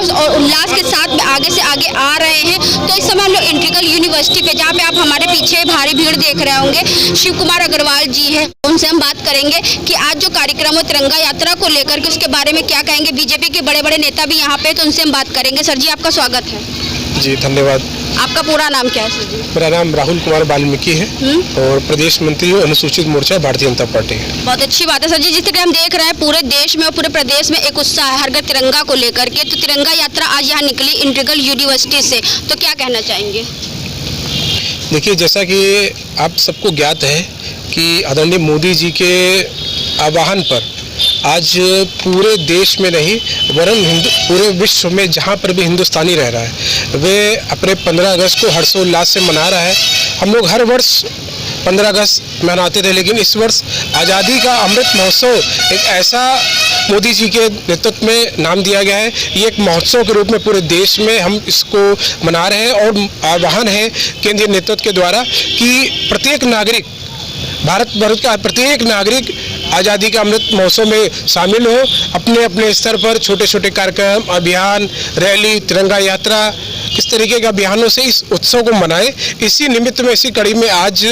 जोश और उल्लास के साथ में आगे से आगे आ रहे हैं। तो इस समय हम लोग इंटीग्रल यूनिवर्सिटी पे, जहाँ पे आप हमारे पीछे भारी भीड़ देख रहे होंगे, शिव कुमार अग्रवाल जी हैं, उनसे हम बात करेंगे कि आज जो कार्यक्रम हो तिरंगा यात्रा को लेकर के उसके बारे में क्या कहेंगे। बीजेपी के बड़े बड़े नेता भी यहाँ पे, तो उनसे हम बात करेंगे। सर जी, आपका स्वागत है। जी धन्यवाद। आपका पूरा नाम क्या है सर जी? मेरा नाम राहुल कुमार वाल्मीकि है और प्रदेश मंत्री अनुसूचित मोर्चा भारतीय जनता पार्टी है। बहुत अच्छी बात है सर जी। जिस तरह हम देख रहे हैं पूरे देश में और पूरे प्रदेश में एक उत्साह है हर घर तिरंगा को लेकर के, तो तिरंगा यात्रा आज यहाँ निकली इंटीग्रल यूनिवर्सिटी से, तो क्या कहना चाहेंगे? देखिए, जैसा कि आप सबको ज्ञात है कि आदरणीय मोदी जी के आह्वान पर आज पूरे देश में नहीं वरन पूरे विश्व में जहाँ पर भी हिंदुस्तानी रह रहा है वे अपने 15 अगस्त को हर्षोल्लास से मना रहा है। हम लोग हर वर्ष 15 अगस्त मनाते थे, लेकिन इस वर्ष आज़ादी का अमृत महोत्सव एक ऐसा मोदी जी के नेतृत्व में नाम दिया गया है। ये एक महोत्सव के रूप में पूरे देश में हम इसको मना रहे हैं और आह्वान है केंद्रीय नेतृत्व के द्वारा कि प्रत्येक नागरिक, भारत वर्ष का प्रत्येक नागरिक आज़ादी का अमृत महोत्सव में शामिल हो, अपने अपने स्तर पर छोटे छोटे कार्यक्रम, अभियान, रैली, तिरंगा यात्रा, इस तरीके के अभियानों से इस उत्सव को मनाएं। इसी निमित्त में, इसी कड़ी में आज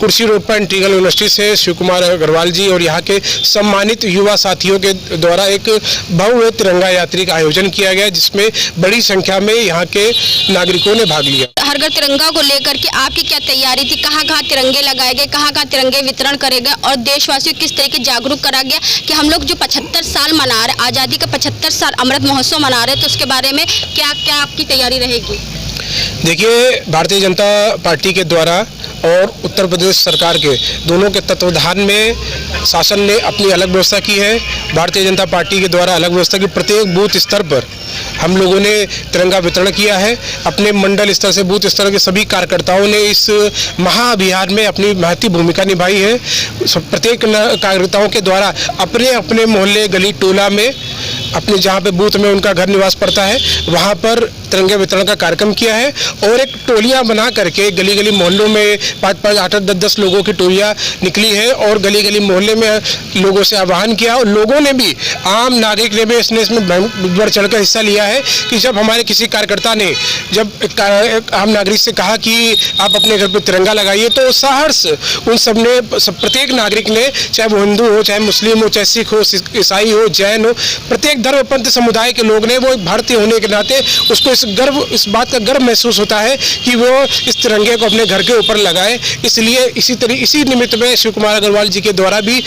कुर्सी रोड पर इंटीग्रल यूनिवर्सिटी से शिव कुमार अग्रवाल जी और यहाँ के सम्मानित युवा साथियों के द्वारा एक भव्य तिरंगा यात्रा का आयोजन किया गया, जिसमें बड़ी संख्या में यहाँ के नागरिकों ने भाग लिया। हर घर तिरंगा को लेकर के आपकी क्या तैयारी थी? कहाँ कहाँ तिरंगे लगाए गए, कहाँ कहाँ तिरंगे वितरण करे गए और देशवासियों किस तरीके जागरूक करा गया कि हम लोग जो 75 साल मना रहे, आज़ादी का 75 साल अमृत महोत्सव मना रहे, तो उसके बारे में क्या क्या आपकी तैयारी रहेगी? देखिए, भारतीय जनता पार्टी के द्वारा और उत्तर प्रदेश सरकार के दोनों के तत्वाधान में शासन ने अपनी अलग व्यवस्था की है। भारतीय जनता पार्टी के द्वारा अलग व्यवस्था की, प्रत्येक बूथ स्तर पर हम लोगों ने तिरंगा वितरण किया है। अपने मंडल स्तर से बूथ स्तर के सभी कार्यकर्ताओं ने इस महाअभियान में अपनी महत्वपूर्ण भूमिका निभाई है। प्रत्येक कार्यकर्ताओं के द्वारा अपने अपने मोहल्ले, गली, टोला में, अपने जहाँ पे बूथ में उनका घर निवास पड़ता है वहाँ पर तिरंगे वितरण का कार्यक्रम किया है और एक टोलियाँ बना करके गली गली मोहल्लों में 5-5, 8-8, 10-10 लोगों की टोलियाँ निकली है और गली गली मोहल्ले में लोगों से आह्वान किया और लोगों ने भी, आम नागरिक ने भी इसमें बढ़ चढ़कर हिस्सा लिया है कि जब हमारे किसी कार्यकर्ता ने जब आम नागरिक से कहा कि आप अपने घर पर तिरंगा लगाइए, तो सहर्ष उन सब ने, प्रत्येक नागरिक ने, चाहे वो हिंदू हो, चाहे मुस्लिम हो, चाहे सिख हो, ईसाई हो, जैन हो, प्रत्येक धर्म पंथ समुदाय के लोग ने, वो भारतीय होने के नाते उसको इस बात का गर्व महसूस होता है कि वो इस तिरंगे को अपने घर के ऊपर लगाए। इसलिए इसी निमित्त में शिव कुमार अग्रवाल जी के द्वारा भी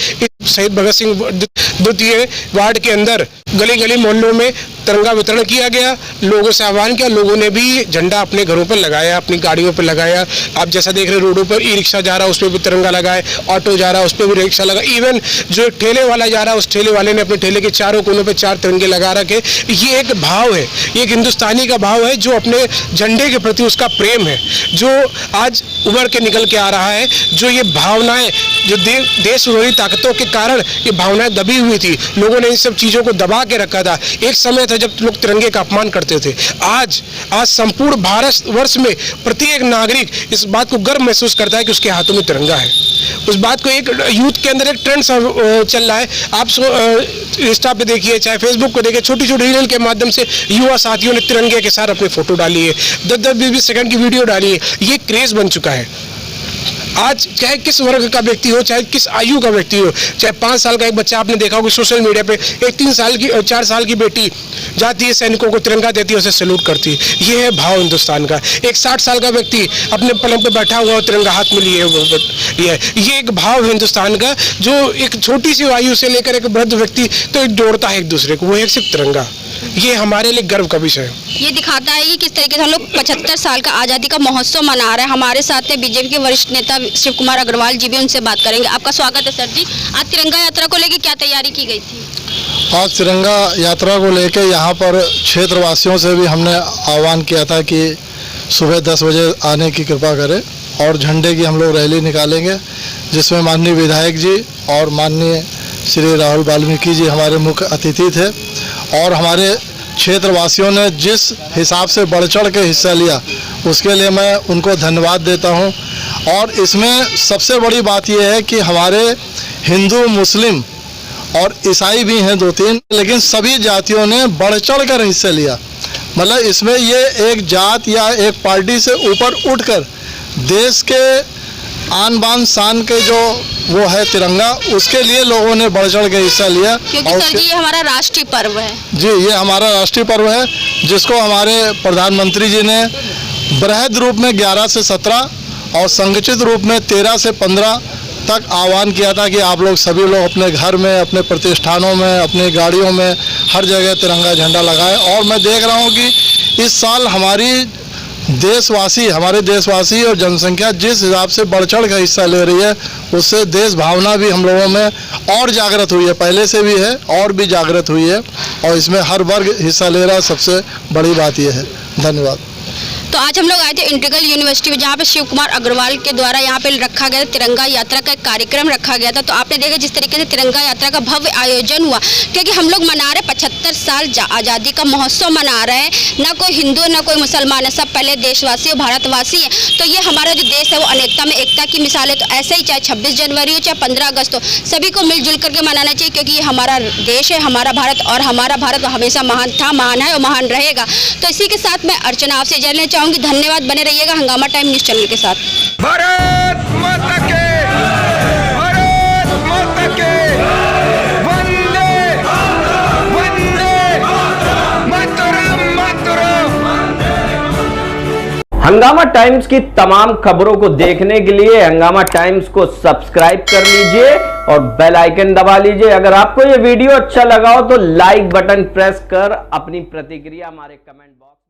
शहीद भगत सिंह द्वितीय वार्ड के अंदर गली गली मोहल्लों में तिरंगा वितरण किया गया। लोगों से आह्वान किया, लोगों ने भी झंडा अपने घरों पर लगाया, अपनी गाड़ियों पर लगाया। आप जैसा देख रहे रोडों पर ई रिक्शा जा रहा है उस पर भी तिरंगा लगाए, ऑटो जा रहा है उस पर भी रिक्शा लगा, इवन जो ठेले वाला जा रहा है उस ठेले वाले ने अपने ठेले के चारों कोनों पर 4 तिरंगे लगा रखे। ये एक भाव है, ये एक हिंदुस्तानी का भाव है, जो अपने झंडे के प्रति उसका प्रेम है, जो आज उभर के निकल के आ रहा है। जो ये भावनाएं, जो देश विरोधी ताकतों के कारण ये भावनाएं दबी हुई थी, लोगों ने इन सब चीज़ों को दबा के रखा था। एक समय था जब लोग तिरंगे का अपमान करते थे। आज संपूर्ण भारत वर्ष में प्रत्येक नागरिक इस बात को गर्व महसूस करता है कि उसके हाथों में तिरंगा है। उस बात को एक यूथ के अंदर एक ट्रेंड चल रहा है। आप इंस्टा पे देखिए, चाहे फेसबुक पे देखिए, छोटी छोटी रील के माध्यम से युवा साथियों ने तिरंगे के साथ अपनी फोटो डाली है, 10-10, 20-20 सेकंड की वीडियो डाली है। ये क्रेज बन चुका है। आज चाहे किस वर्ग का व्यक्ति हो, चाहे किस आयु का व्यक्ति हो, चाहे 5 साल का एक बच्चा, आपने देखा होगा सोशल मीडिया पे, एक 3 साल की 4 साल की बेटी जाती है, सैनिकों को तिरंगा देती है, उसे सैल्यूट करती है। ये है भाव हिंदुस्तान का। एक 60 साल का व्यक्ति अपने पलंग पे बैठा हुआ तिरंगा हाथ में लिए, ये एक भाव हिंदुस्तान का, जो एक छोटी सी आयु से लेकर एक वृद्ध व्यक्ति तो जोड़ता है एक दूसरे को, वो है सिर्फ तिरंगा। ये हमारे लिए गर्व का विषय है। ये दिखाता है कि किस तरीके से हम लोग 75 साल का आज़ादी का महोत्सव मना रहे हैं। हमारे साथ हैं बीजेपी के वरिष्ठ नेता शिव कुमार अग्रवाल जी भी, उनसे बात करेंगे। आपका स्वागत है सर जी। आज तिरंगा यात्रा को लेकर क्या तैयारी की गई थी? आज तिरंगा यात्रा को लेकर यहाँ पर क्षेत्रवासियों से भी हमने आह्वान किया था कि सुबह 10 बजे आने की कृपा करें और झंडे की हम लोग रैली निकालेंगे, जिसमें माननीय विधायक जी और माननीय श्री राहुल वाल्मीकि जी हमारे मुख्य अतिथि थे। और हमारे क्षेत्रवासियों ने जिस हिसाब से बढ़ चढ़ के हिस्सा लिया, उसके लिए मैं उनको धन्यवाद देता हूं। और इसमें सबसे बड़ी बात यह है कि हमारे हिंदू, मुस्लिम और ईसाई भी हैं 2-3, लेकिन सभी जातियों ने बढ़ चढ़ कर हिस्सा लिया। मतलब इसमें ये एक जात या एक पार्टी से ऊपर उठकर देश के आन बान शान के जो वो है तिरंगा, उसके लिए लोगों ने बढ़ चढ़ के हिस्सा लिया। क्योंकि सर जी ये हमारा राष्ट्रीय पर्व है। जी, ये हमारा राष्ट्रीय पर्व है, जिसको हमारे प्रधानमंत्री जी ने बृहद रूप में 11 से 17 और संगठित रूप में 13 से 15 तक आह्वान किया था कि आप लोग सभी लोग अपने घर में, अपने प्रतिष्ठानों में, अपनी गाड़ियों में, हर जगह तिरंगा झंडा लगाएं। और मैं देख रहा हूँ कि इस साल हमारे देशवासी और जनसंख्या जिस हिसाब से बढ़ चढ़ कर हिस्सा ले रही है, उससे देश भावना भी हम लोगों में और जागृत हुई है, पहले से भी है और भी जागृत हुई है, और इसमें हर वर्ग हिस्सा ले रहा है। सबसे बड़ी बात यह है। धन्यवाद। तो आज हम लोग आए थे इंटीग्रल यूनिवर्सिटी में, जहाँ पे शिव कुमार अग्रवाल के द्वारा यहाँ पे रखा गया तिरंगा यात्रा का एक कार्यक्रम रखा गया था। तो आपने देखा जिस तरीके से तिरंगा यात्रा का भव्य आयोजन हुआ, क्योंकि हम लोग मना रहे 75 साल आज़ादी का महोत्सव मना रहे हैं। ना कोई हिंदू है ना कोई मुसलमान है, सब पहले देशवासी और भारतवासी हैं। तो ये हमारा जो देश है वो अनेकता में एकता की मिसाल है। तो ऐसे ही चाहे 26 जनवरी हो चाहे 15 अगस्त हो, सभी को मिलजुल करके मनाना चाहिए, क्योंकि ये हमारा देश है, हमारा भारत, और हमारा भारत हमेशा महान था, महान है और महान रहेगा। तो इसी के साथ मैं अर्चना आपसे जानना चाहूँगी। धन्यवाद। बने रहिएगा हंगामा टाइम न्यूज़ चैनल के साथ। भारत माता के, भारत माता के, वंदे वंदे मातरम मातरम। हंगामा टाइम्स की तमाम खबरों को देखने के लिए हंगामा टाइम्स को सब्सक्राइब कर लीजिए और बेल आइकन दबा लीजिए। अगर आपको ये वीडियो अच्छा लगा हो तो लाइक बटन प्रेस कर अपनी प्रतिक्रिया हमारे कमेंट बॉक्स